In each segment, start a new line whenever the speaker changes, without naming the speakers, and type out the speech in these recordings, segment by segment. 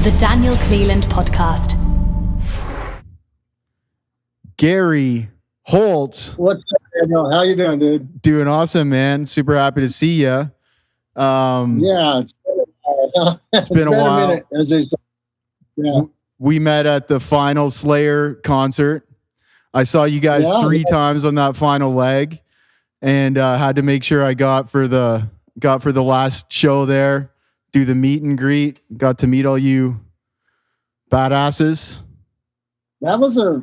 the Daniel Cleland podcast.
Gary Holt.
What's up, Daniel? How you doing, dude?
Doing awesome, man. Super happy to see you.
Yeah, it's been a while. Minute, as they say. Yeah.
We met at the final Slayer concert. I saw you guys three times on that final leg, and had to make sure I got for the last show there. Do the meet and greet. Got to meet all you badasses.
That was a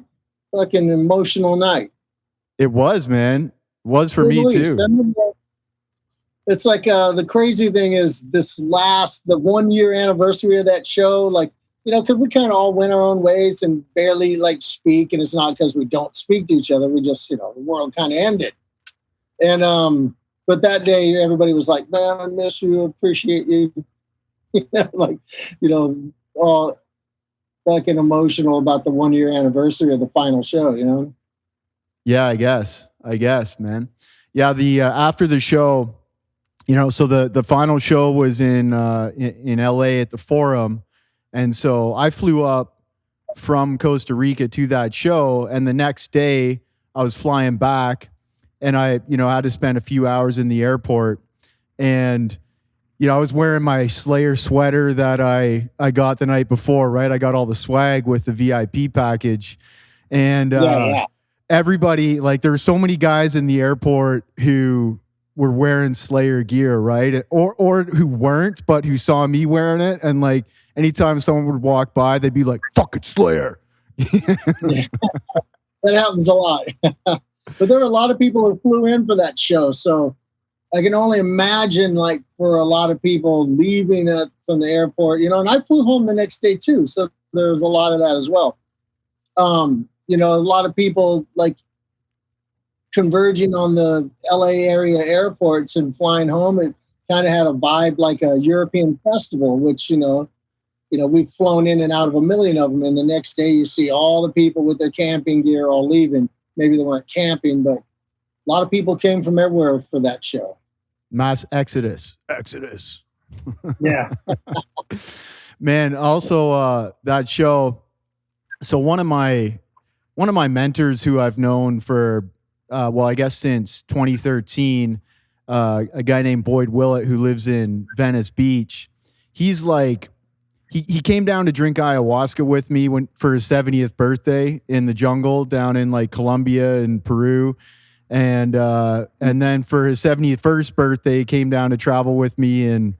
fucking emotional night.
It was, man. It was for me too.
It's like the crazy thing is the 1 year anniversary of that show. Like, because we kind of all went our own ways and barely speak, and it's not because we don't speak to each other. We just, the world kind of ended. And but that day everybody was like, "Man, I miss you, appreciate you." All fucking emotional about the 1 year anniversary of the final show,
Yeah, I guess, man. Yeah, the after the show, so the final show was in LA at the Forum, and so I flew up from Costa Rica to that show, and the next day I was flying back, and I had to spend a few hours in the airport, and I was wearing my Slayer sweater that I got the night before, right? I got all the swag with the VIP package. And everybody, there were so many guys in the airport who were wearing Slayer gear, right? Or who weren't, but who saw me wearing it. And anytime someone would walk by, they'd be like, "Fucking Slayer."
That happens a lot. But there were a lot of people who flew in for that show. So I can only imagine, for a lot of people leaving from the airport, and I flew home the next day too. So there was a lot of that as well. A lot of people converging on the LA area airports and flying home. It kind of had a vibe like a European festival, which, we've flown in and out of a million of them. And the next day you see all the people with their camping gear all leaving. Maybe they weren't camping, but a lot of people came from everywhere for that show.
Mass exodus.
Yeah.
Man, also that show. So one of my mentors who I've known for I guess since 2013, a guy named Boyd Willett who lives in Venice Beach. He's he came down to drink ayahuasca with me for his 70th birthday in the jungle down in Colombia and Peru. And then for his 71st birthday, he came down to travel with me in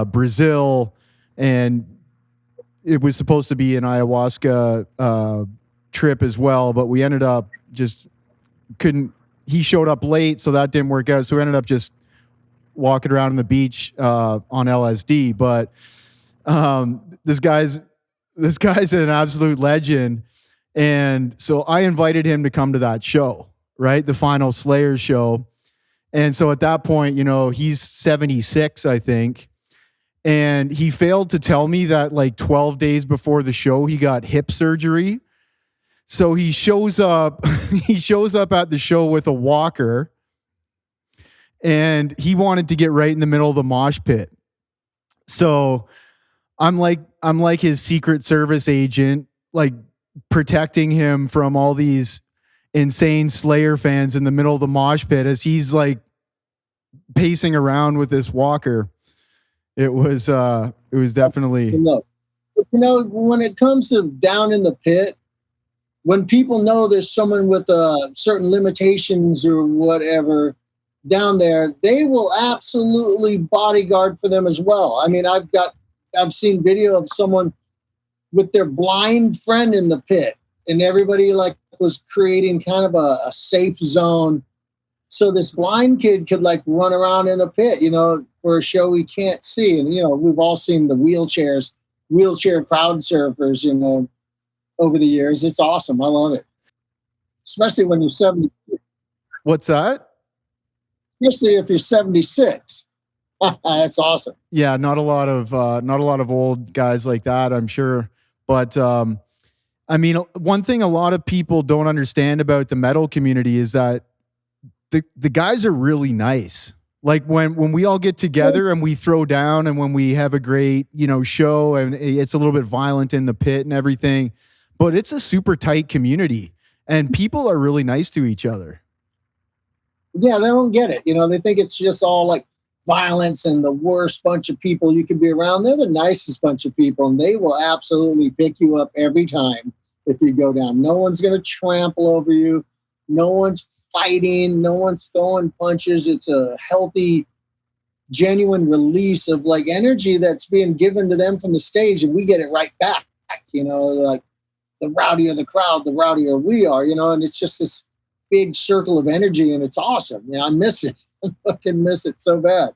Brazil, and it was supposed to be an ayahuasca trip as well, but we ended up he showed up late, so that didn't work out. So we ended up just walking around on the beach on LSD. But this guy's an absolute legend, and so I invited him to come to that show. Right, the final Slayer show. And so at that point, he's 76, I think. And he failed to tell me that 12 days before the show, he got hip surgery. So he shows up at the show with a walker, and he wanted to get right in the middle of the mosh pit. So I'm like his Secret Service agent, protecting him from all these insane Slayer fans in the middle of the mosh pit as he's pacing around with this walker. It was definitely.
When it comes to down in the pit, when people know there's someone with certain limitations or whatever down there, they will absolutely bodyguard for them as well. I mean, I've seen video of someone with their blind friend in the pit, and everybody was creating kind of a safe zone so this blind kid could run around in the pit, for a show we can't see. And, we've all seen the wheelchair crowd surfers, over the years. It's awesome. I love it. Especially when you're 70.
What's that?
Especially if you're 76. That's awesome.
Yeah. Not a lot of old guys like that, I'm sure. But, I mean, one thing a lot of people don't understand about the metal community is that the guys are really nice. Like when we all get together and we throw down and when we have a great, show and it's a little bit violent in the pit and everything, but it's a super tight community and people are really nice to each other.
Yeah, they don't get it. They think it's just all like violence and the worst bunch of people you could be around. They're the nicest bunch of people, and they will absolutely pick you up every time if you go down. No one's going to trample over you. No one's fighting. No one's throwing punches. It's a healthy, genuine release of like energy that's being given to them from the stage, and we get it right back. Like the rowdier the crowd, the rowdier we are, and it's just this big circle of energy, and it's awesome. I miss it. I fucking miss it so bad.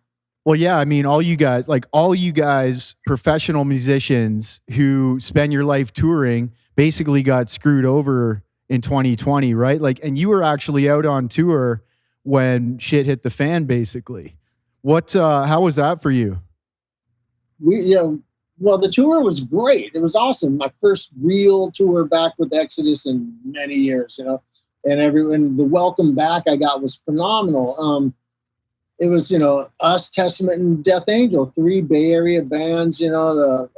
Well, yeah, I mean, all you guys, professional musicians who spend your life touring, basically got screwed over in 2020, right? Like, and you were actually out on tour when shit hit the fan, basically. How was that for you?
Well, the tour was great. It was awesome. My first real tour back with Exodus in many years, and the welcome back I got was phenomenal. It was, us, Testament, and Death Angel, 3 Bay Area bands. The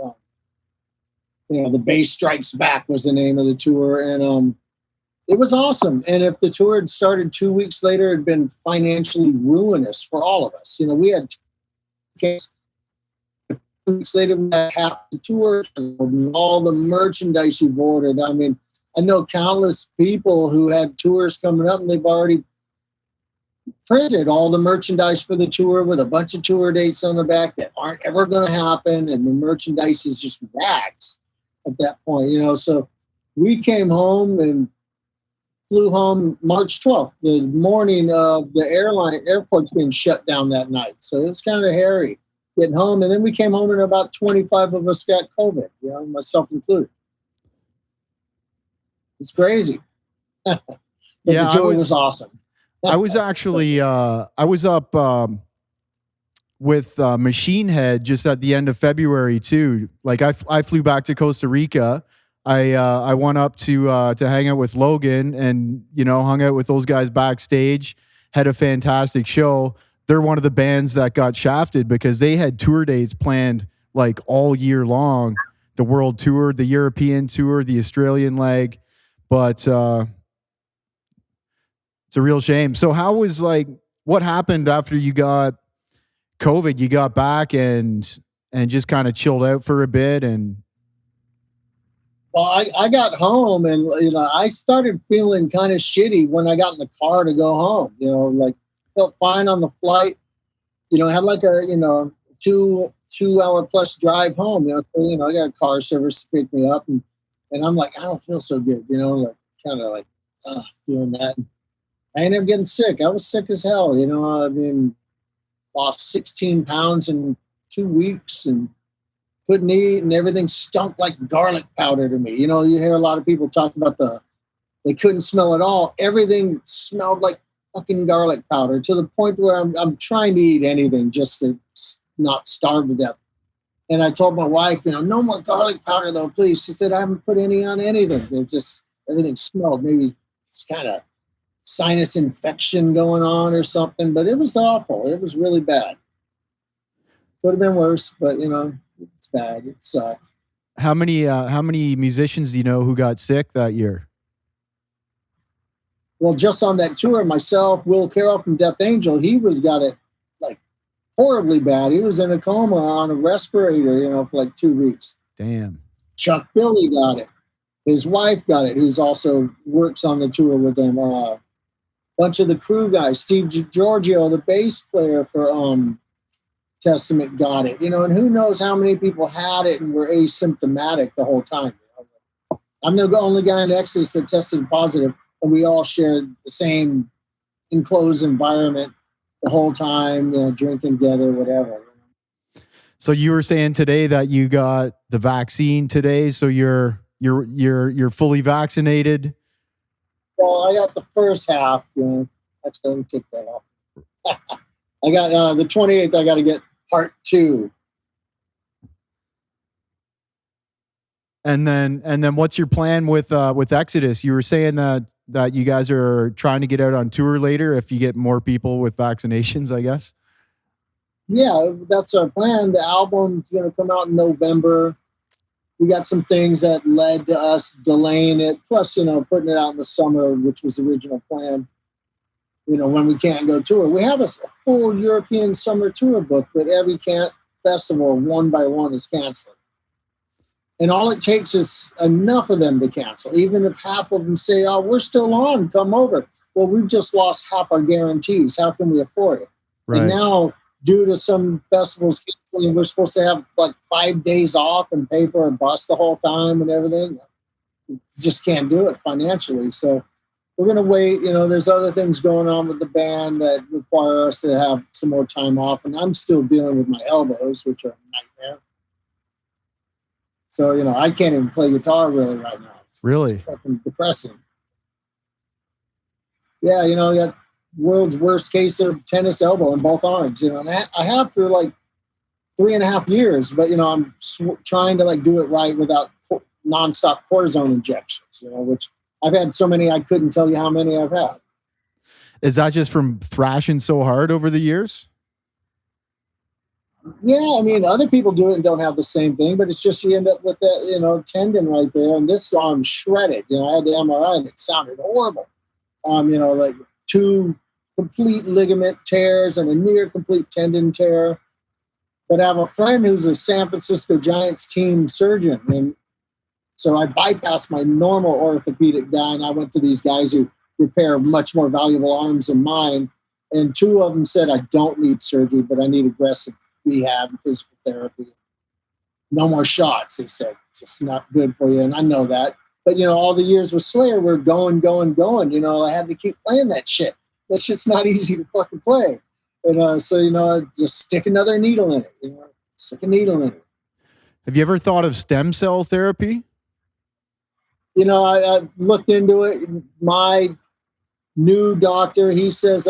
Bass Strikes Back was the name of the tour, and it was awesome. And if the tour had started 2 weeks later, it'd been financially ruinous for all of us. We had 2 weeks later, we had half the tour and all the merchandise you've ordered. I mean, I know countless people who had tours coming up and they've already printed all the merchandise for the tour with a bunch of tour dates on the back that aren't ever going to happen. And the merchandise is just rags at that point, So we came home and flew home March 12th, the morning of the airport's being shut down that night. So it was kind of hairy getting home. And then we came home and about 25 of us got COVID, myself included. It's crazy.
Yeah,
the tour was awesome.
I was actually, I was up with Machine Head just at the end of February too. Like I flew back to Costa Rica. I went up to hang out with Logan and, hung out with those guys backstage, had a fantastic show. They're one of the bands that got shafted because they had tour dates planned like all year long. The world tour, the European tour, the Australian leg. But it's a real shame. So how was what happened after you got COVID? You got back and just kind of chilled out for a bit and.
Well, I got home and, I started feeling kind of shitty when I got in the car to go home, felt fine on the flight, had like a, 2 hour plus drive home, so, I got a car service to pick me up and I'm like, I don't feel so good, doing that. I ended up getting sick. I was sick as hell, I mean, lost 16 pounds in 2 weeks and couldn't eat and everything stunk like garlic powder to me. You hear a lot of people talk about they couldn't smell at all. Everything smelled like fucking garlic powder to the point where I'm trying to eat anything just to not starve to death. And I told my wife, no more garlic powder though, please. She said, I haven't put any on anything. It just, everything smelled. Maybe it's kind of sinus infection going on or something, but it was awful. It was really bad. Could have been worse, but it's bad. It sucked.
How many musicians do you know who got sick that year?
Well, just on that tour, myself, Will Carroll from Death Angel, got it like horribly bad. He was in a coma on a respirator, for like 2 weeks.
Damn.
Chuck Billy got it. His wife got it, who's also works on the tour with him. Bunch of the crew guys, Steve Giorgio, the bass player for Testament, got it. And who knows how many people had it and were asymptomatic the whole time. I'm the only guy in Exodus that tested positive, and we all shared the same enclosed environment the whole time, drinking together, whatever.
So you were saying today that you got the vaccine today, so you're fully vaccinated?
Well, I got the first half. Actually, let me take that off. I got the 28th. I got to get part 2.
And then what's your plan with Exodus? You were saying that you guys are trying to get out on tour later if you get more people with vaccinations, I guess.
Yeah, that's our plan. The album's going to come out in November. We got some things that led to us delaying it. Plus, putting it out in the summer, which was the original plan. When we can't go tour. We have a full European summer tour book, but every festival, one by one, is canceled. And all it takes is enough of them to cancel. Even if half of them say, oh, we're still on, come over. Well, we've just lost half our guarantees. How can we afford it? Right. And now, due to some festivals canceling, we're supposed to have like 5 days off and pay for a bus the whole time and everything. We just can't do it financially. So we're going to wait. There's other things going on with the band that require us to have some more time off. And I'm still dealing with my elbows, which are a nightmare. So, I can't even play guitar really right now.
Really?
It's fucking depressing. Yeah, I got world's worst case of tennis elbow in both arms, and I have for like 3.5 years, but, I'm trying to like do it right without nonstop cortisone injections, which I've had so many, I couldn't tell you how many I've had.
Is that just from thrashing so hard over the years?
Yeah, I mean, other people do it and don't have the same thing, but it's just you end up with that, tendon right there, and this arm shredded. I had the MRI and it sounded horrible. Like 2 complete ligament tears and a near complete tendon tear. But I have a friend who's a San Francisco Giants team surgeon, and so I bypassed my normal orthopedic guy, and I went to these guys who repair much more valuable arms than mine. And 2 of them said, I don't need surgery, but I need aggressive rehab and physical therapy. No more shots, he said. It's just not good for you. And I know that. But, all the years with Slayer, we're going. I had to keep playing that shit. That shit's not easy to fucking play. And so, just stick another needle in it. Stick a needle in it.
Have you ever thought of stem cell therapy?
I looked into it. My new doctor, he says,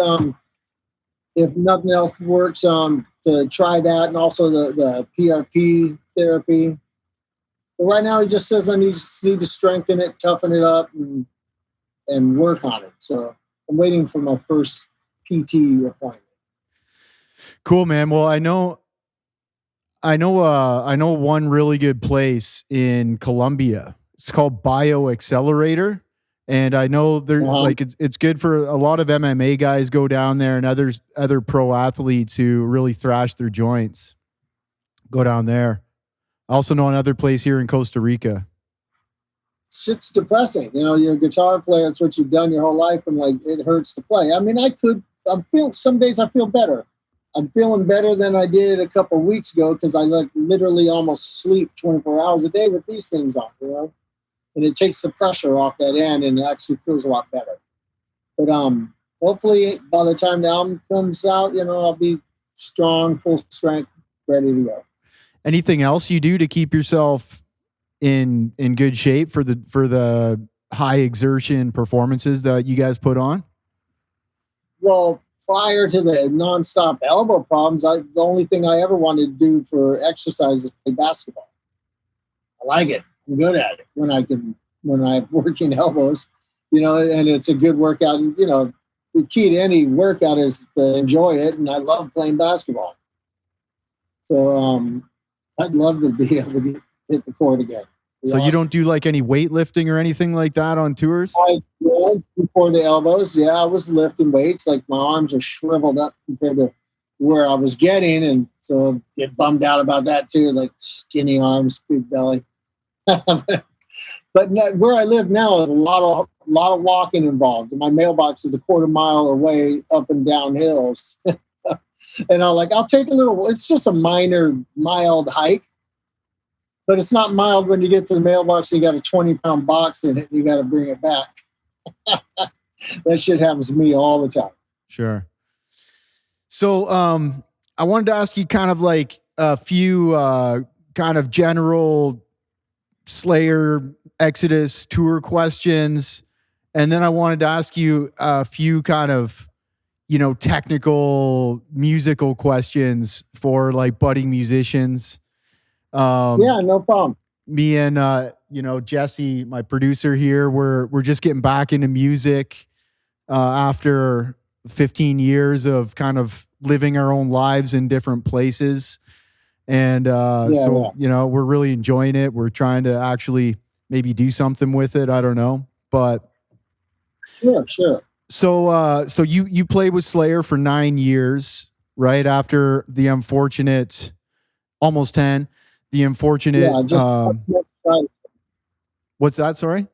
if nothing else works, to try that, and also the PRP therapy. But right now, he just says I just need to strengthen it, toughen it up, and work on it. So I'm waiting for my first PT appointment.
Cool, man. Well, I know one really good place in Colombia. It's called Bio Accelerator. And I know they're like it's good for a lot of MMA guys go down there, and other pro athletes who really thrash their joints go down there. I also know another place here in Costa Rica.
Shit's depressing. You're a guitar player. It's what you've done your whole life, and like it hurts to play. I mean, some days I feel better. I'm feeling better than I did a couple of weeks ago because I literally almost sleep 24 hours a day with these things on, and it takes the pressure off that end, and it actually feels a lot better. But hopefully by the time the album comes out, I'll be strong, full strength, ready to go.
Anything else you do to keep yourself in good shape for the high exertion performances that you guys put on?
Well, prior to the nonstop elbow problems, the only thing I ever wanted to do for exercise is play basketball. I like it. I'm good at it when I have working elbows, and it's a good workout. And, the key to any workout is to enjoy it. And I love playing basketball. So I'd love to be able to hit the court again.
So awesome. You don't do like any weightlifting or anything like that on tours?
I was before the elbows. Yeah, I was lifting weights. Like my arms are shriveled up compared to where I was getting. And so I get bummed out about that too. Like skinny arms, big belly. But where I live now is a lot of walking involved. My mailbox is a quarter mile away up and down hills. And I'll take a little, it's just a mild hike, but it's not mild when you get to the mailbox and you got a 20-pound box in it and you got to bring it back. That shit happens to me all the time.
Sure. So I wanted to ask you kind of like a few kind of general Slayer Exodus tour questions, and then I wanted to ask you a few kind of technical musical questions for like budding musicians.
Yeah, no problem.
Me and Jesse, my producer here, we're just getting back into music after 15 years of kind of living our own lives in different places. And we're really enjoying it. We're trying to actually maybe do something with it. I don't know. But
sure.
So you played with Slayer for 9 years, right after the unfortunate, almost 10, the unfortunate. What's that? Sorry?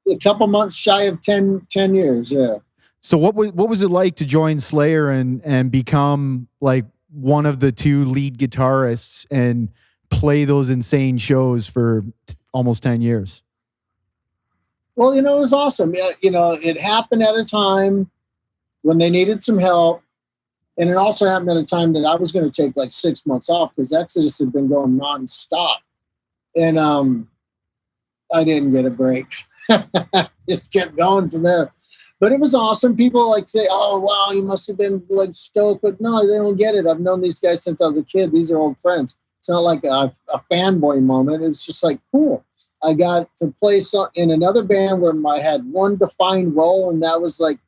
A couple months shy of 10 years. Yeah.
So what was it like to join Slayer and become like one of the two lead guitarists and play those insane shows for almost 10 years?
Well, it was awesome. It happened at a time when they needed some help. And it also happened at a time that I was going to take like 6 months off because Exodus had been going nonstop. And I didn't get a break. Just kept going from there. But it was awesome. People like say, oh, wow, you must have been like stoked. But no, they don't get it. I've known these guys since I was a kid. These are old friends. It's not like a fanboy moment. It's just like, cool. I got to play in another band where I had one defined role, and that was like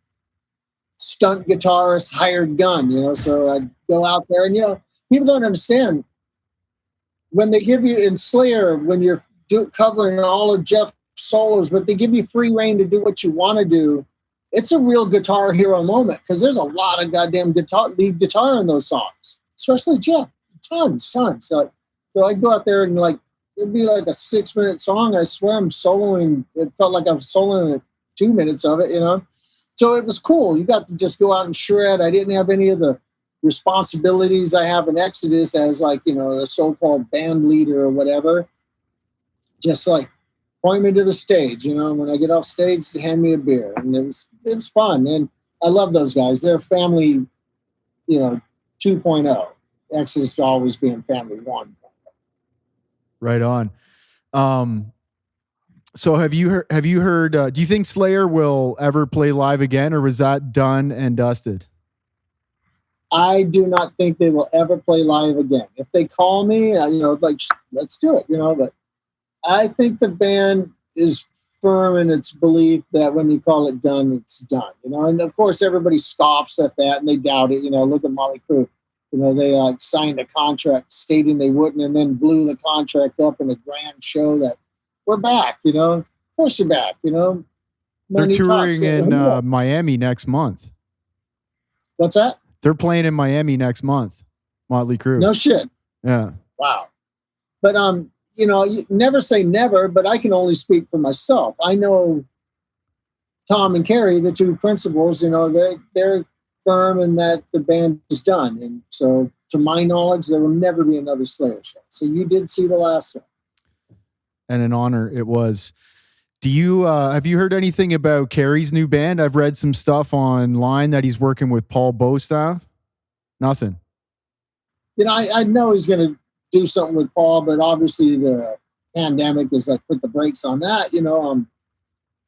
stunt guitarist, hired gun, So I'd go out there, and, people don't understand. When they give you in Slayer, when you're covering all of Jeff solos, but they give you free reign to do what you want to do, it's a real guitar hero moment because there's a lot of goddamn lead guitar in those songs, especially Jeff. Tons. So I'd go out there and it'd be like a 6-minute song. I swear I'm soloing. It felt like I was soloing 2 minutes of it, So it was cool. You got to just go out and shred. I didn't have any of the responsibilities I have in Exodus as the so-called band leader or whatever. Just like point me to the stage, when I get off stage, hand me a beer. And it was fun. And I love those guys. They're family, 2.0. Exodus always being family 1.
Right on. So have you heard, do you think Slayer will ever play live again, or was that done and dusted?
I do not think they will ever play live again. If they call me, let's do it, but I think the band is firm in its belief that when you call it done, it's done, and of course everybody scoffs at that and they doubt it. Look at Motley Crue. They signed a contract stating they wouldn't, and then blew the contract up in a grand show that we're back, of course you're back,
They're touring in Miami next month.
What's that?
They're playing in Miami next month, Motley Crue.
No shit.
Yeah.
Wow. But, you never say never, but I can only speak for myself. I know Tom and Carrie, the two principals, they're firm in that the band is done. And so to my knowledge, there will never be another Slayer show. So you did see the last one.
And an honor it was. Do you have you heard anything about Carrie's new band? I've read some stuff online that he's working with Paul Bostaff. Nothing.
I know he's going to do something with Paul, but obviously the pandemic is put the brakes on that,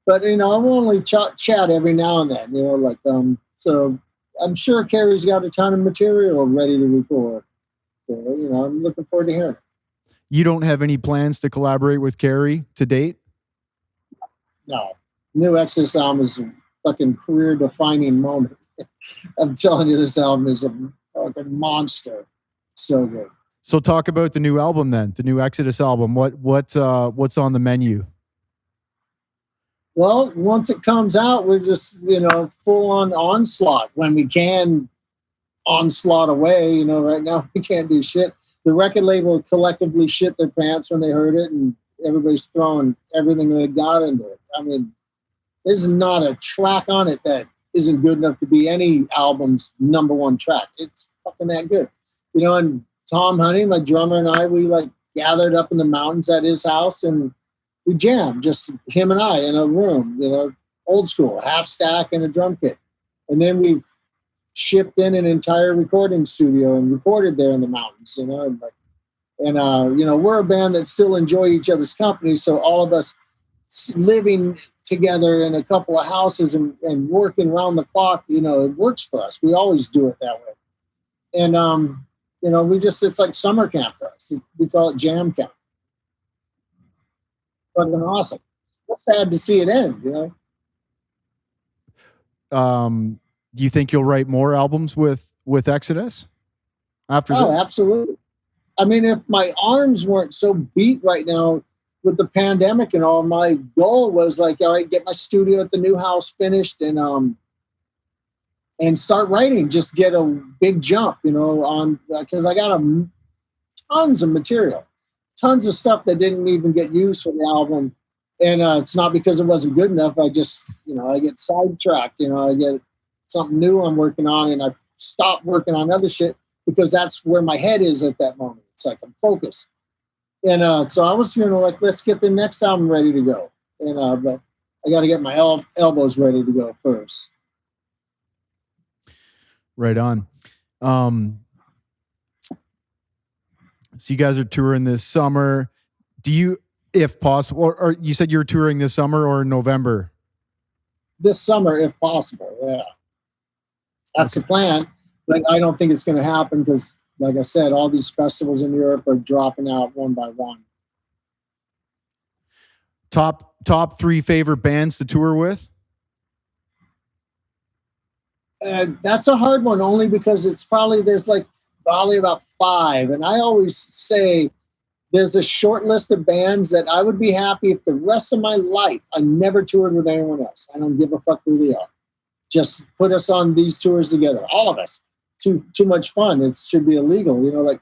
but I'll only chat every now and then, so I'm sure Carrie's got a ton of material ready to record. So, I'm looking forward to hearing it.
You don't have any plans to collaborate with Carrie to date?
No. New Exodus album is a fucking career-defining moment. I'm telling you, this album is a fucking monster. So good.
So talk about the new album then, the new Exodus album. What's on the menu?
Well, once it comes out, we're just, full on onslaught when we can onslaught away. Right now we can't do shit. The record label collectively shit their pants when they heard it, and everybody's throwing everything they got into it. I mean, there's not a track on it that isn't good enough to be any album's number one track. It's fucking that good. And Tom Honey, my drummer, and I, we gathered up in the mountains at his house and we jammed, just him and I in a room, old school, half stack and a drum kit. And then we've shipped in an entire recording studio and recorded there in the mountains, and we're a band that still enjoy each other's company. So all of us living together in a couple of houses and working around the clock, it works for us. We always do it that way. And, it's like summer camp to us. We call it jam camp. Fucking awesome. It's sad to see it end,
Do you think you'll write more albums with Exodus after this?
Oh, absolutely. I mean, if my arms weren't so beat right now with the pandemic and all, my goal was like, all right, get my studio at the new house finished and start writing, just get a big jump, on, because I got tons of material, tons of stuff that didn't even get used for the album. And it's not because it wasn't good enough. I just, I get sidetracked, I get something new I'm working on and I stop working on other shit because that's where my head is at that moment. It's like I'm focused. And so I was, like, let's get the next album ready to go. And but I got to get my elbows ready to go first.
Right on. So you guys are touring this summer. Do you, if possible, or you said you're touring this summer or in November?
This summer, if possible. Yeah. That's the plan. But I don't think it's going to happen because, like I said, all these festivals in Europe are dropping out one by one.
Top 3 favorite bands to tour with?
That's a hard one, only because there's about 5. And I always say there's a short list of bands that I would be happy if the rest of my life I never toured with anyone else. I don't give a fuck who they are. Just put us on these tours together, all of us. Too much fun. It should be illegal, like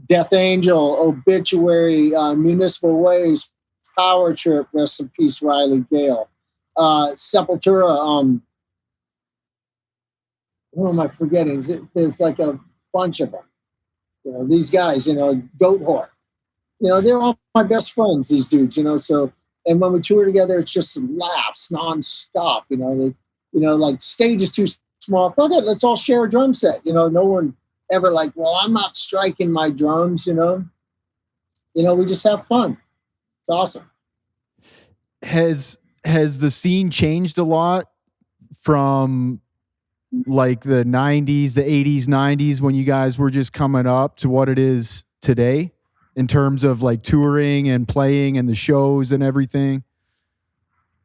Death Angel, Obituary, Municipal Waste, Power Trip, rest in peace, Riley Gale, Sepultura. Who am I forgetting? There's like a bunch of them. These guys, Goat Whore. They're all my best friends, these dudes, so, and when we tour together, it's just laughs nonstop, like stage is too small. Fuck it, let's all share a drum set. No one ever like, well, I'm not striking my drums, we just have fun. It's awesome.
Has the scene changed a lot from like the 90s, the 80s, 90s when you guys were just coming up to what it is today in terms of like touring and playing and the shows and everything?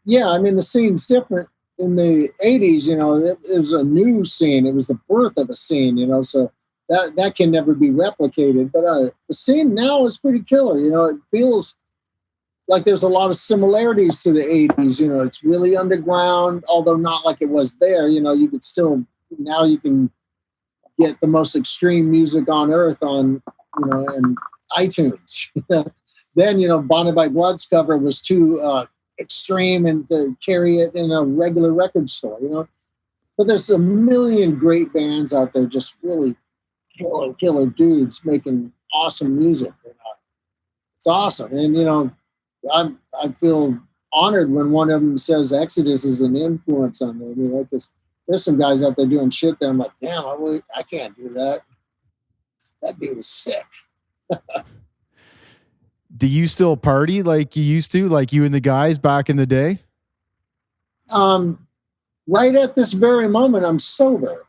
Yeah, I mean, the scene's different. In the 80s, it was a new scene. It was the birth of a scene, so that can never be replicated. But the scene now is pretty killer. It feels like there's a lot of similarities to the 80s. It's really underground, although not like it was there. You could still, now you can get the most extreme music on earth on, and iTunes. Then, Bonded by Blood's cover was too extreme and to carry it in a regular record store, But there's a million great bands out there, just really killer dudes making awesome music. It's awesome. And, I feel honored when one of them says Exodus is an influence on them, because there's some guys out there doing shit that I'm like, damn, I can't do that. That dude is sick.
Do you still party like you used to, like you and the guys back in the day?
Right at this very moment, I'm sober.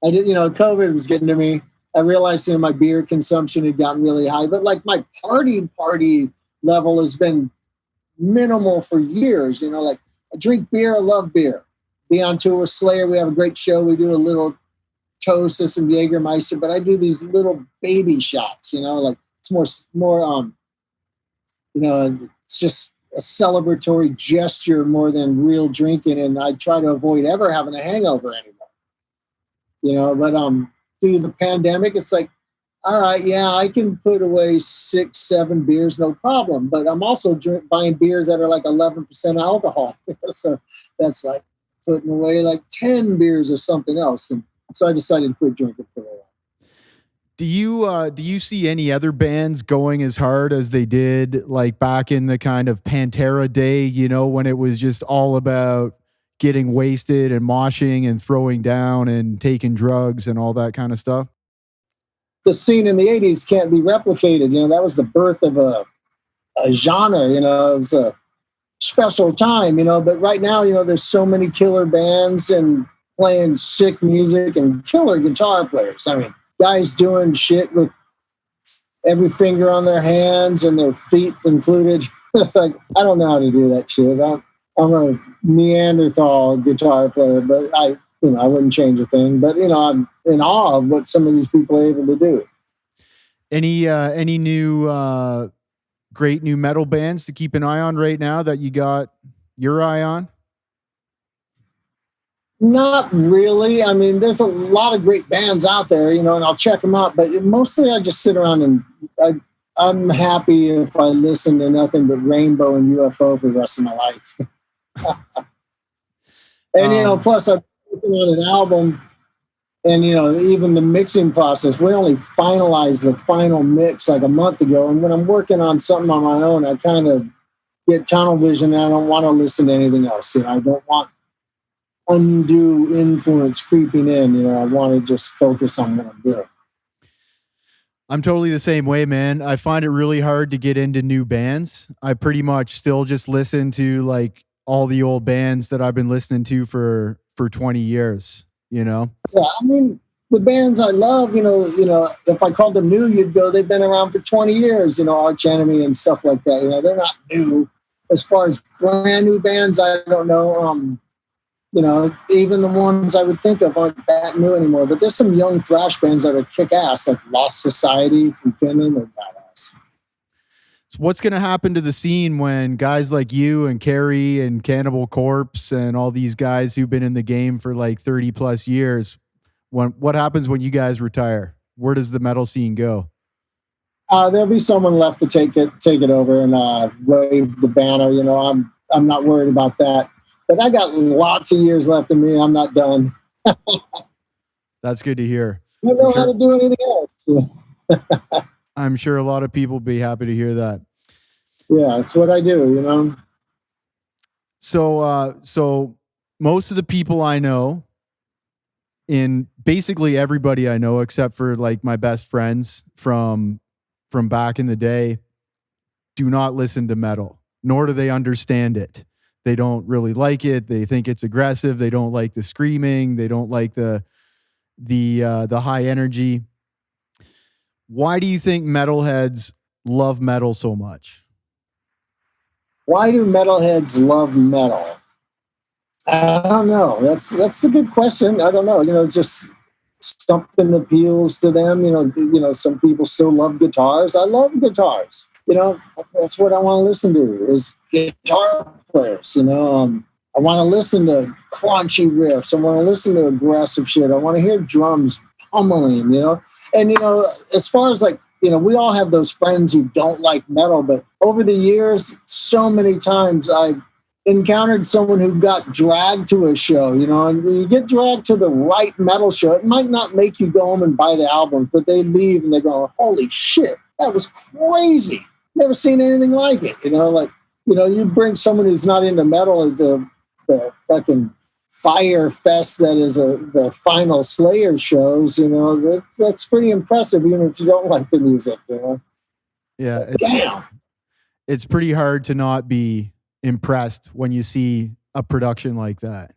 I did, COVID was getting to me. I realized, my beer consumption had gotten really high, but like my party level has been minimal for years. Like I drink beer, I love beer. Be on tour with Slayer. We have a great show. We do a little toast and some Jägermeister, but I do these little baby shots, like it's more, it's just a celebratory gesture more than real drinking. And I try to avoid ever having a hangover anymore, but, through the pandemic, it's like, all right, yeah, I can put away 6-7 beers, no problem. But I'm also buying beers that are like 11% alcohol. So that's like putting away like 10 beers or something else. And so I decided to quit drinking for a while.
Do you see any other bands going as hard as they did like back in the kind of Pantera day, when it was just all about getting wasted and moshing and throwing down and taking drugs and all that kind of stuff?
The scene in the 80s can't be replicated. That was the birth of a genre, it was a special time, but right now, there's so many killer bands and playing sick music and killer guitar players. I mean, guys doing shit with every finger on their hands and their feet included. It's like, I don't know how to do that shit. I'm a Neanderthal guitar player, but I wouldn't change a thing. But I'm in awe of what some of these people are able to do.
Any new great new metal bands to keep an eye on right now that you got your eye on?
Not really. I mean, there's a lot of great bands out there, and I'll check them out. But mostly I just sit around and I'm happy if I listen to nothing but Rainbow and UFO for the rest of my life. And, plus I'm working on an album and, even the mixing process, we only finalized the final mix like a month ago. And when I'm working on something on my own, I kind of get tunnel vision and I don't want to listen to anything else. I don't want undue influence creeping in. I want to just focus on what I'm doing.
I'm totally the same way, man. I find it really hard to get into new bands. I pretty much still just listen to like all the old bands that I've been listening to for 20 years, Yeah,
I mean, the bands I love, if I called them new, you'd go, they've been around for 20 years, Arch Enemy and stuff like that. They're not new. As far as brand new bands, I don't know. Even the ones I would think of aren't that new anymore. But there's some young thrash bands that are kick-ass, like Lost Society from Finland. They're badass.
So what's going to happen to the scene when guys like you and Carrie and Cannibal Corpse and all these guys who've been in the game for like 30 plus years, what happens when you guys retire? Where does the metal scene go?
There'll be someone left to take it over and wave the banner. I'm not worried about that. But I got lots of years left in me. I'm not done.
That's good to hear.
I don't know how to do anything else.
I'm sure a lot of people will be happy to hear that.
Yeah, it's what I do,
So most of the people I know, in basically everybody I know, except for like my best friends from back in the day, do not listen to metal, nor do they understand it. They don't really like it. They think it's aggressive. They don't like the screaming. They don't like the high energy. Why do you think metalheads love metal so much?
Why do metalheads love metal? I don't know. That's a good question. I don't know. Just something appeals to them. Some people still love guitars. I love guitars. That's what I want to listen to is guitar players. I want to listen to crunchy riffs. I want to listen to aggressive shit. I want to hear drums pummeling, And, as far as we all have those friends who don't like metal, but over the years, so many times I've encountered someone who got dragged to a show, and when you get dragged to the right metal show, it might not make you go home and buy the album, but they leave and they go, holy shit, that was crazy. Never seen anything like it. You bring someone who's not into metal at the fucking fire fest that is the final Slayer shows, that's pretty impressive, even if you don't like the music,
Yeah.
Damn.
It's pretty hard to not be impressed when you see a production like that.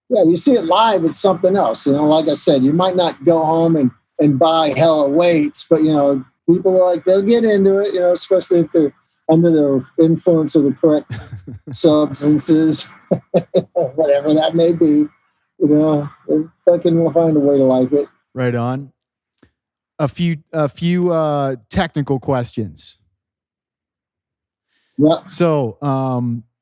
Yeah, you see it live, it's something else. Like I said, you might not go home and buy hella weights, but people are like, they'll get into it, especially if they're under the influence of the correct substances, whatever that may be. They fucking will find a way to like it.
Right on. A few technical questions.
Yeah.
So,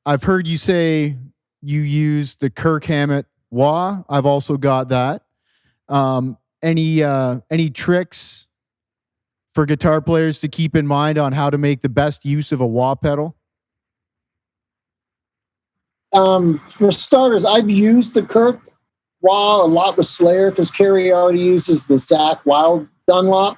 I've heard you say you use the Kirk Hammett wah. I've also got that. Any tricks for guitar players to keep in mind on how to make the best use of a wah pedal?
For starters, I've used the Kirk wah a lot with Slayer because Carrie already uses the Zach Wild Dunlop,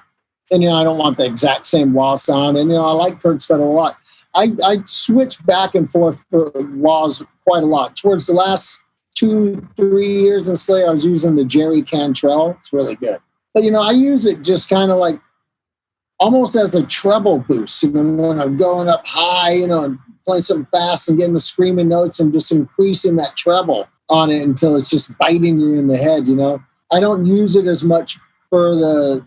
and I don't want the exact same wah sound. And I like Kirk's pedal a lot. I switch back and forth for wahs quite a lot. Towards the last 2-3 years in Slayer, I was using the Jerry Cantrell. It's really good. But I use it just kind of like almost as a treble boost, when I'm going up high, and playing something fast and getting the screaming notes and just increasing that treble on it until it's just biting you in the head, I don't use it as much for the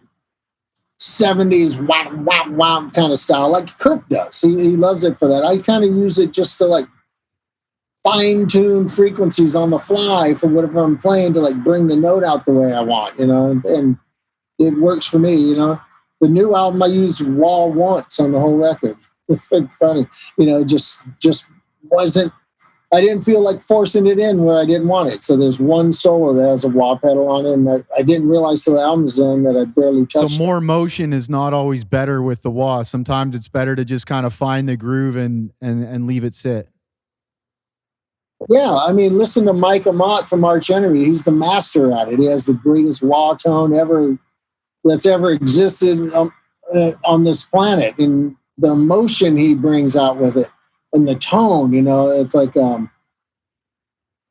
70s wow, wow, wow kind of style like Kirk does. He loves it for that. I kind of use it just to fine-tune frequencies on the fly for whatever I'm playing to like bring the note out the way I want, and it works for me, The new album I used wah once on the whole record. It's like funny, just wasn't. I didn't feel like forcing it in where I didn't want it. So there's one solo that has a wah pedal on it, and I didn't realize till the album's done that I barely touched.
So more motion is not always better with the wah. Sometimes it's better to just kind of find the groove and leave it sit.
Yeah, I mean, listen to Mike Amott from Arch Enemy. He's the master at it. He has the greatest wah tone that's ever existed on this planet, and the emotion he brings out with it. And the tone, it's like,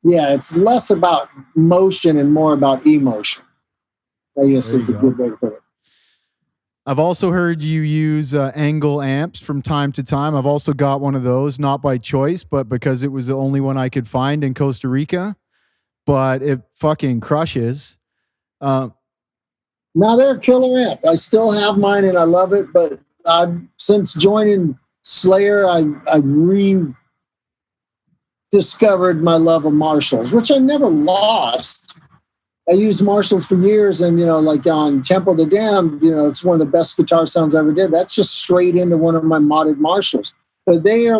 it's less about motion and more about emotion. I guess is a good way to put it.
I've also heard you use angle amps from time to time. I've also got one of those, not by choice, but because it was the only one I could find in Costa Rica. But it fucking crushes.
Now they're a killer amp. I still have mine and I love it, but since joining Slayer, I rediscovered my love of Marshalls, which I never lost. I used Marshalls for years, and like on Temple of the Damned, it's one of the best guitar sounds I ever did. That's just straight into one of my modded Marshalls. But they're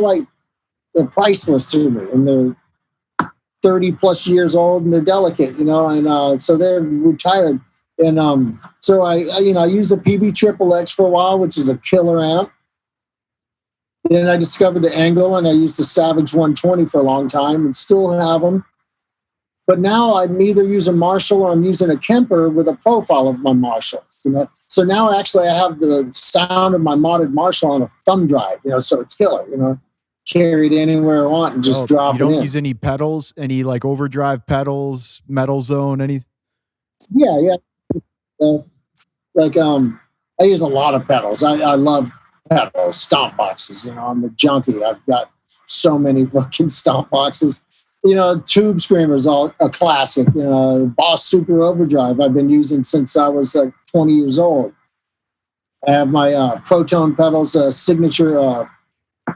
priceless to me, and they're 30 plus years old, and they're delicate, and so they're retired. And so I used a PV Triple X for a while, which is a killer amp. Then I discovered the Angle, and I used the Savage 120 for a long time and still have them. But now I'm either using Marshall or I'm using a Kemper with a profile of my Marshall. So now actually I have the sound of my modded Marshall on a thumb drive, so it's killer, carry it anywhere I want and just drop it in. You
don't use any pedals, any like overdrive pedals, metal zone, any?
Yeah. I use a lot of pedals. I love pedals, Stompboxes. I'm a junkie. I've got so many fucking Stompboxes. Tube Screamer's all a classic. Boss Super Overdrive I've been using since I was 20 years old. I have my Proton pedals, signature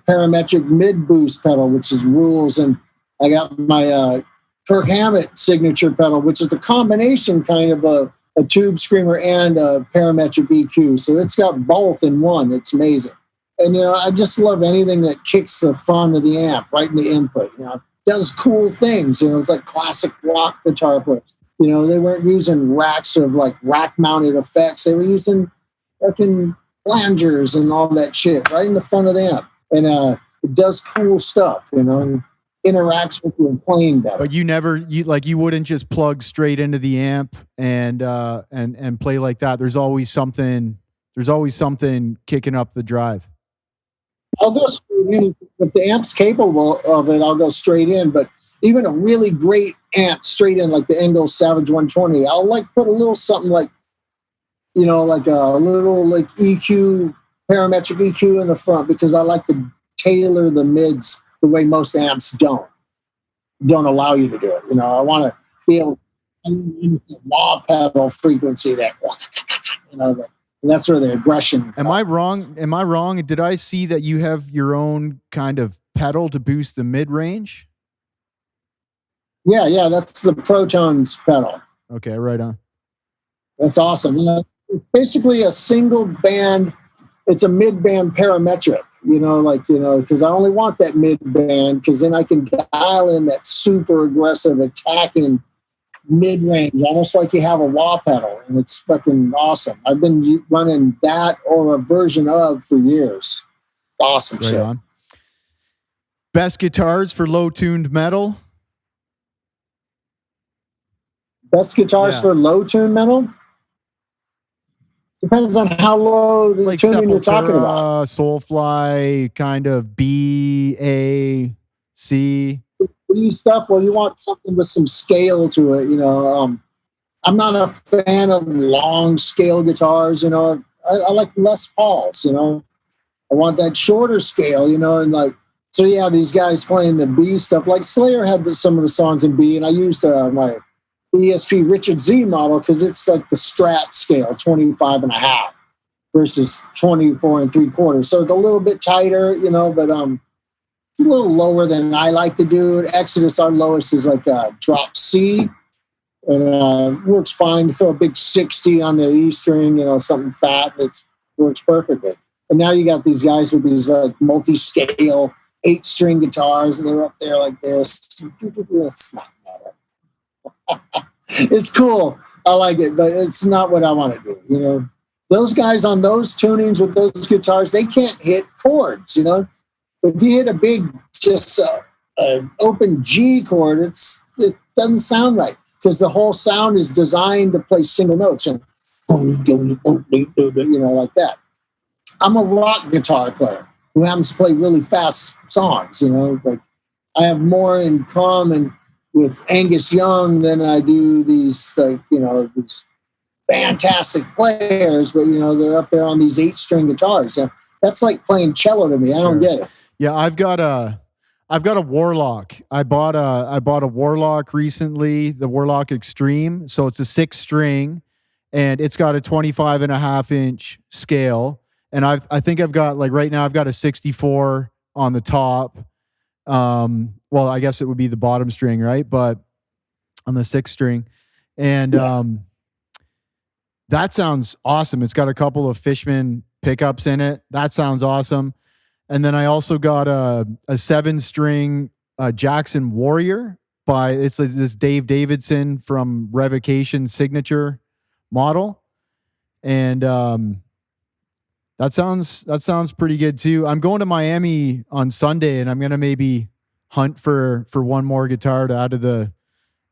parametric mid boost pedal, which is Rules, and I got my Kirk Hammett signature pedal, which is a combination kind of a Tube Screamer and a parametric EQ. So it's got both in one. It's amazing. And, I just love anything that kicks the front of the amp right in the input, does cool things. It's like classic rock guitar players. They weren't using racks of like rack mounted effects. They were using fucking flangers and all that shit right in the front of the amp. And it does cool stuff, interacts with your playing better.
But you wouldn't just plug straight into the amp and play like that. There's always something kicking up the drive.
I'll go straight in. If the amp's capable of it, I'll go straight in. But even a really great amp straight in, like the Engel Savage 120, I'll put a little something like a little EQ, parametric EQ in the front, because I like to tailor the mids the way most amps don't allow you to do it. I want to be able to use the wah pedal frequency that, and that's where the aggression.
Am I wrong? Did I see that you have your own kind of pedal to boost the mid range?
Yeah, that's the Protons pedal.
Okay, right on.
That's awesome. It's basically a single band. It's a mid band parametric. Because I only want that mid band, because then I can dial in that super aggressive attacking mid range, almost like you have a wah pedal, and it's fucking awesome. I've been running that or a version of for years. Awesome
right
shit.
On. Best guitars for low tuned metal?
Best guitars for low tuned metal? Depends on how low the tuning you're talking about.
Soulfly, kind of B, A, C.
Stuff. Well, you want something with some scale to it. I'm not a fan of long scale guitars. I like Les Pauls. I want that shorter scale. These guys playing the B stuff. Like Slayer had some of the songs in B, and I used my ESP Richard Z model because it's like the Strat scale, 25.5 versus 24 3/4. So it's a little bit tighter, but a little lower than I like to do it. Exodus, our lowest is like a drop C. And works fine to throw a big 60 on the E string, something fat. It works perfectly. And now you got these guys with these like multi-scale 8-string guitars, and they're up there like this. It's not matter. It's cool. I like it, but it's not what I want to do. Those guys on those tunings with those guitars, they can't hit chords. If you hit a big, just an open G chord, it doesn't sound right. Because the whole sound is designed to play single notes and like that. I'm a rock guitar player who happens to play really fast songs. Like I have more in common with Angus Young than I do these these fantastic players, but they're up there on these 8-string guitars. That's like playing cello to me. I don't get it.
Yeah, I've got a Warlock. I bought a Warlock recently, the Warlock Extreme. So it's a 6-string, and it's got a 25.5-inch scale. And I think I've got, like, right now I've got a 64 on the top. Well, I guess it would be the bottom string, right? But on the 6-string, and that sounds awesome. It's got a couple of Fishman pickups in it. That sounds awesome. And then I also got a 7-string Jackson Warrior it's like this Dave Davidson from Revocation signature model. And that sounds pretty good too. I'm going to Miami on Sunday, and I'm going to maybe hunt for one more guitar to add to the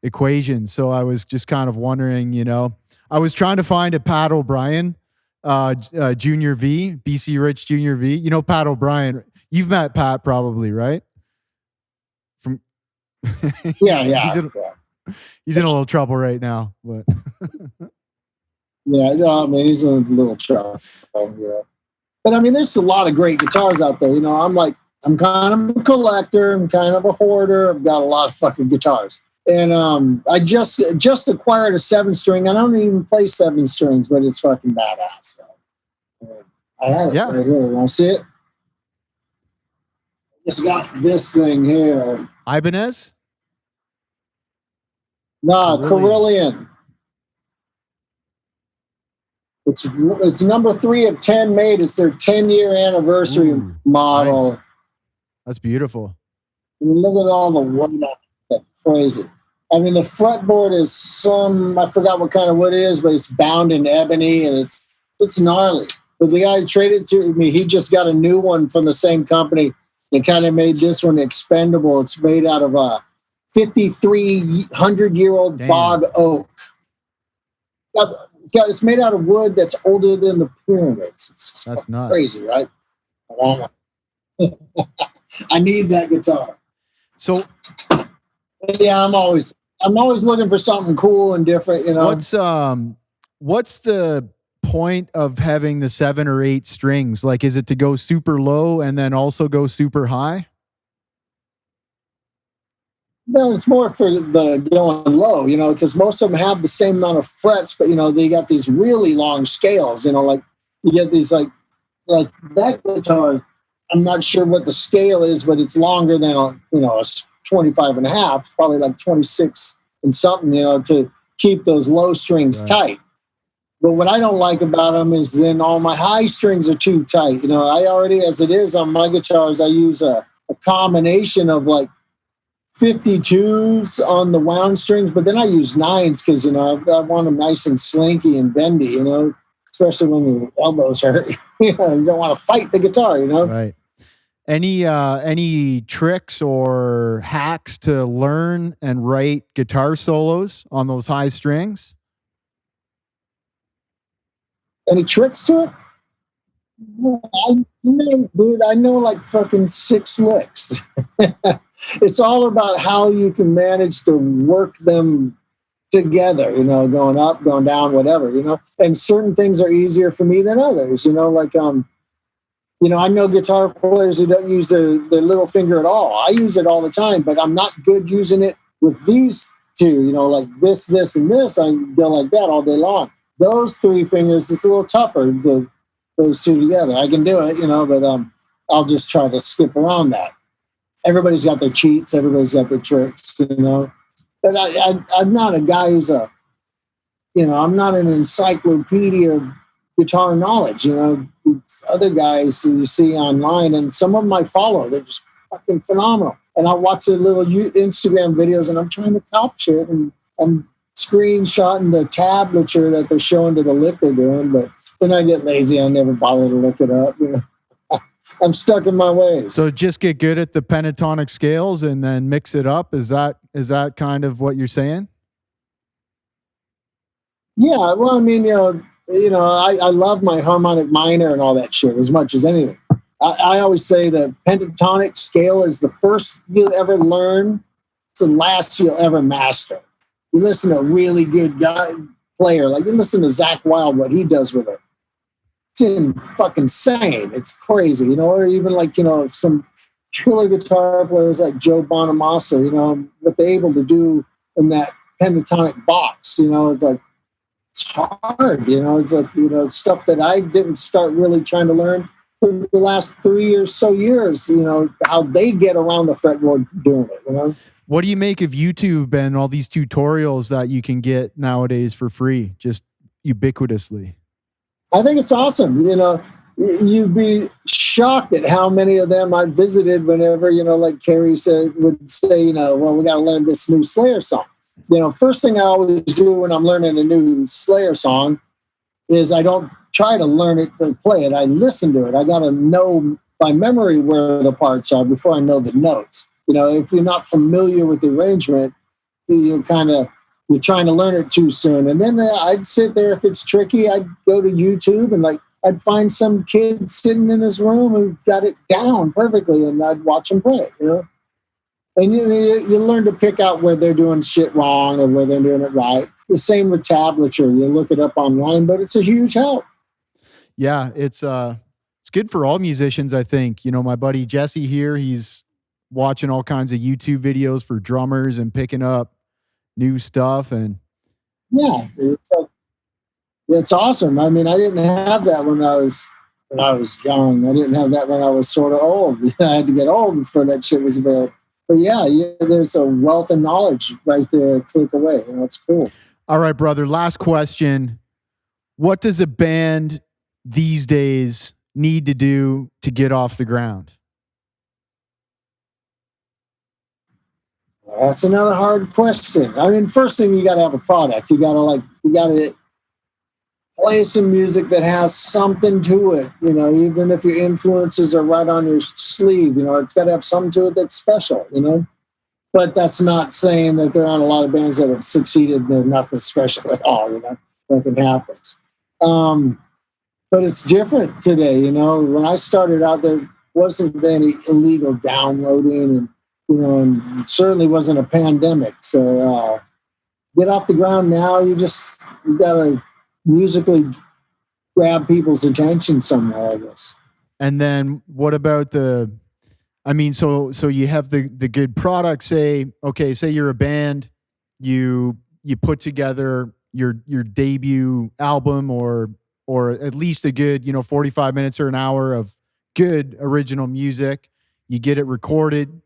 equation. So I was just kind of wondering, I was trying to find a Pat O'Brien Junior V, BC Rich Junior V. Pat O'Brien. You've met Pat probably, right? From
yeah.
He's in a little trouble right now, but
yeah, no, I mean he's in a little trouble. Yeah. But I mean, there's a lot of great guitars out there. I'm kind of a collector. I'm kind of a hoarder. I've got a lot of fucking guitars. And I just acquired a 7-string. I don't even play 7 strings, but it's fucking badass. So, I have it right here. You want to see it? Just got this thing here.
Ibanez?
No, Carillion. It's number 3 of 10 made. It's their 10-year anniversary model.
Nice. That's beautiful.
And look at all the wood on it. That's crazy. I mean, the fretboard is I forgot what kind of wood it is, but it's bound in ebony, and it's gnarly. But the guy who traded to me, he just got a new one from the same company. They kind of made this one expendable. It's made out of a 5,300-year-old bog oak. It's made out of wood that's older than the pyramids. That's nuts. Crazy, right? I need that guitar.
So,
yeah, I'm always looking for something cool and different.
What's the point of having the 7 or 8 strings? Like, is it to go super low and then also go super high?
No, it's more for the going low, because most of them have the same amount of frets, but they got these really long scales. Like you get these like that guitar. I'm not sure what the scale is, but it's longer than a 25.5, probably like 26 and something, to keep those low strings tight. But what I don't like about them is then all my high strings are too tight. I already, as it is on my guitars, I use a combination of like 52s on the wound strings, but then I use 9s because, I want them nice and slinky and bendy, especially when your elbows hurt. You don't want to fight the guitar,
Right. Any tricks or hacks to learn and write guitar solos on those high strings?
Any tricks to it? I know like fucking 6 licks. It's all about how you can manage to work them together, going up, going down, whatever, and certain things are easier for me than others, like, I know guitar players who don't use their little finger at all. I use it all the time, but I'm not good using it with these 2, like this, and this. I go like that all day long. Those 3 fingers, it's a little tougher, those 2 together. I can do it, but I'll just try to skip around that. everybody's got their cheats, everybody's got their tricks, you know. But I'm not a guy who's I'm not an encyclopedia of guitar knowledge, you know. These other guys who you see online, and some of them I follow, they're just fucking phenomenal. And I'll watch their little Instagram videos, and I'm trying to cop shit, and I'm screenshotting the tablature that they're showing to the lick they're doing. But then I get lazy. I never bother to look it up. You know? I'm stuck in my ways.
So just get good at the pentatonic scales and then mix it up. Is that kind of what you're saying?
Yeah. Well, I mean, I love my harmonic minor and all that shit as much as anything. I always say the pentatonic scale is the first you'll ever learn. It's the last you'll ever master. You listen to a really good guy player, like you listen to Zakk Wylde, what he does with it. It's fucking insane. It's crazy, you know. Or even like, you know, some killer guitar players like Joe Bonamassa, you know, what they're able to do in that pentatonic box, you know, it's like, it's hard, you know. It's like, you know, stuff that I didn't start really trying to learn for the last 3 or so years, you know, how they get around the fretboard doing it, you know.
What do you make of YouTube and all these tutorials that you can get nowadays for free, just ubiquitously?
I think it's awesome. You know, you'd be shocked at how many of them I visited whenever, you know, like Carrie would say, you know, well, we got to learn this new Slayer song. You know, first thing I always do when I'm learning a new Slayer song is I don't try to learn it and play it. I listen to it. I got to know by memory where the parts are before I know the notes. You know, if you're not familiar with the arrangement, you're trying to learn it too soon. And then I'd sit there. If it's tricky, I'd go to YouTube and I'd find some kid sitting in his room who got it down perfectly, and I'd watch him play, you know. And you learn to pick out where they're doing shit wrong or where they're doing it right. The same with tablature. You look it up online, but it's a huge help.
Yeah, it's good for all musicians, I think. You know, my buddy Jesse here, he's watching all kinds of YouTube videos for drummers and picking up new stuff. And
yeah, it's awesome. I mean, I didn't have that when I was young. I didn't have that when I was sort of old. I had to get old before that shit was available. But yeah, there's a wealth of knowledge right there, a click away. You know, it's cool.
All right, brother. Last question. What does a band these days need to do to get off the ground?
That's another hard question. I mean, first thing, you got to have a product. You got to play some music that has something to it. You know, even if your influences are right on your sleeve, you know, it's got to have something to it that's special, you know. But that's not saying that there aren't a lot of bands that have succeeded and they're nothing special at all, you know. Nothing happens. But it's different today, you know. When I started out, there wasn't any illegal downloading, and you know, and it certainly wasn't a pandemic. So get off the ground now. You got to musically grab people's attention somewhere, I guess.
And then what about so you have the good product. Say you're a band, you put together your debut album or at least a good, you know, 45 minutes or an hour of good original music. You get it recorded.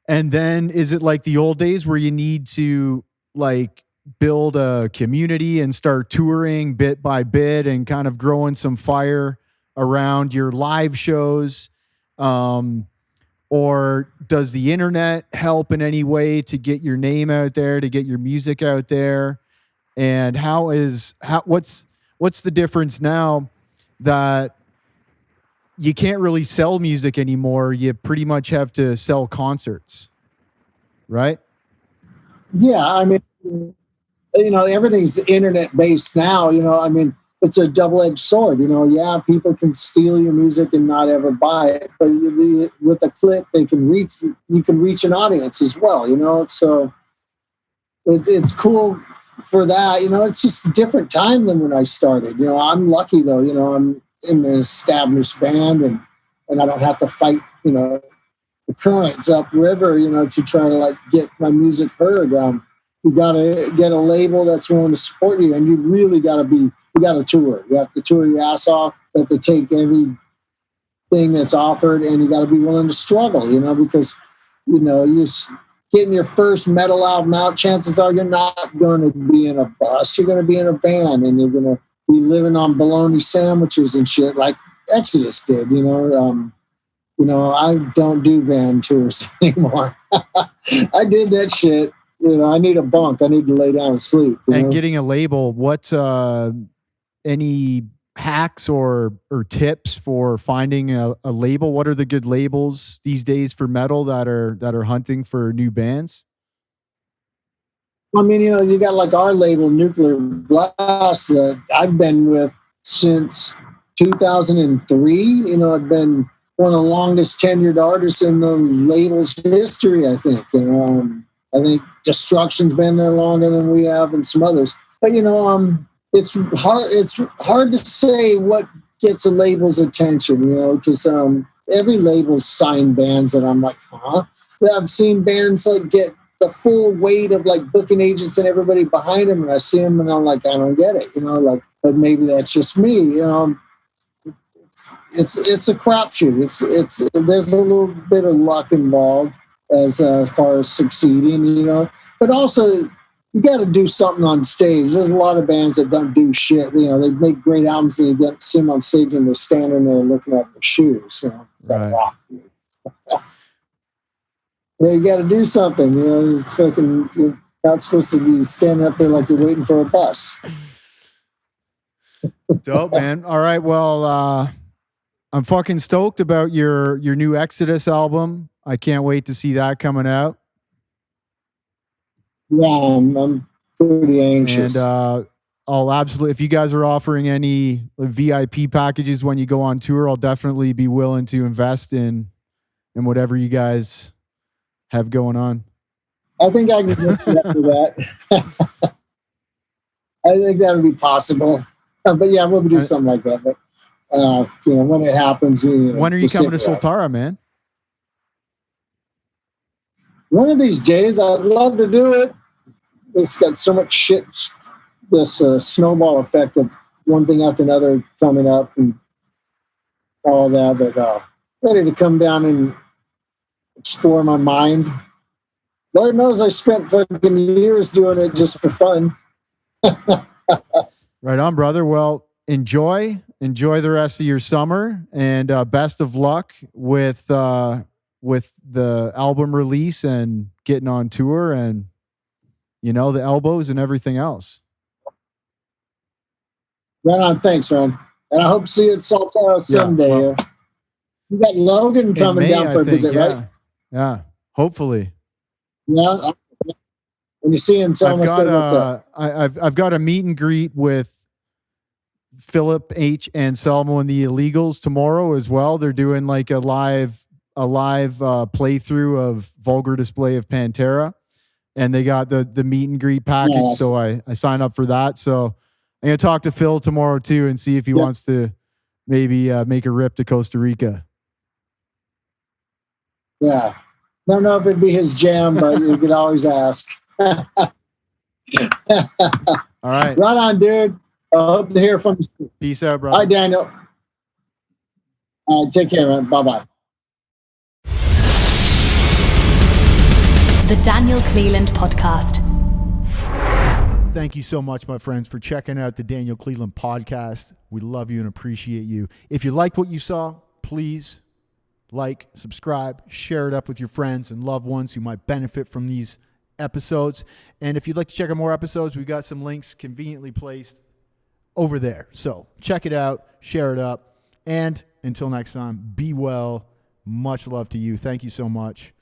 And then is it like the old days where you need to like build a community and start touring bit by bit and kind of growing some fire around your live shows? Or does the internet help in any way to get your name out there, to get your music out there? And what's the difference now that you can't really sell music anymore? You pretty much have to sell concerts, right?
Yeah, I mean, you know, everything's internet based now. You know, I mean, it's a double-edged sword. You know, yeah, people can steal your music and not ever buy it, but with a click, you can reach an audience as well. You know, so it's cool for that. You know, it's just a different time than when I started. You know, I'm lucky though. You know, I'm in an established band, and I don't have to fight, you know, the currents upriver, you know, to try to like get my music heard. You got to get a label that's willing to support you, and you really got to tour. You have to tour your ass off. You have to take every thing that's offered, and you got to be willing to struggle, because, you're getting your first metal album out. Chances are you're not going to be in a bus. You're going to be in a van, and you're going to be living on bologna sandwiches and shit like Exodus did, I don't do van tours anymore. I did that shit. I need a bunk. I need to lay down and sleep.
And getting a label, what, any hacks or tips for finding a label? What are the good labels these days for metal that are hunting for new bands?
I mean, you got like our label, Nuclear Blast, that I've been with since 2003. I've been one of the longest tenured artists in the label's history, I think. I think Destruction's been there longer than we have, and some others. But it's hard to say what gets a label's attention, because every label's signed bands that I'm like, huh? I've seen bands like get the full weight of like booking agents and everybody behind them, and I see them and I'm like, I don't get it, but maybe that's just me. It's a crapshoot. It's there's a little bit of luck involved as far as succeeding, but also you got to do something on stage. There's a lot of bands that don't do shit. They make great albums and you see them on stage and they're standing there looking at their shoes.
Right.
Yeah, you got to do something. You're not supposed to be standing up there like you're waiting for a bus.
Dope, man. All right. Well, I'm fucking stoked about your new Exodus album. I can't wait to see that coming out.
Yeah, I'm pretty anxious.
And I'll absolutely, if you guys are offering any VIP packages when you go on tour, I'll definitely be willing to invest in whatever you guys have going on.
I think I can get up to that. I think that would be possible. But yeah, we'll do something like that. But when it happens,
when are you coming to Soltara, man?
One of these days, I'd love to do it. It's got so much shit, this snowball effect of one thing after another coming up and all that. But ready to come down and explore my mind. Lord knows I spent fucking years doing it just for fun.
Right on, brother. Well, enjoy the rest of your summer, and best of luck with the album release and getting on tour and, the elbows and everything else.
Right on. Thanks, Ron. And I hope to see you at Soltara someday.
Yeah, well,
you got Logan coming down for a visit, right?
Yeah. Hopefully.
Yeah. When you see him, tell him I said what's up.
I've got a meet and greet with Philip H. Anselmo and the Illegals tomorrow as well. They're doing like a live playthrough of Vulgar Display of Pantera, and they got the meet and greet package. Yes. So I signed up for that. So I'm gonna talk to Phil tomorrow too and see if he wants to maybe make a rip to Costa Rica.
Yeah, don't know if it'd be his jam, but you could always ask. All
right,
right on, dude. I hope to hear from you.
Peace out, bro.
All right, Daniel. Take care, man. Bye-bye.
The Daniel Cleland Podcast.
Thank you so much, my friends, for checking out the Daniel Cleland Podcast. We love you and appreciate you. If you liked what you saw, please like, subscribe, share it up with your friends and loved ones who might benefit from these episodes. And if you'd like to check out more episodes, we've got some links conveniently placed over there. So check it out, share it up. And until next time, be well. Much love to you. Thank you so much.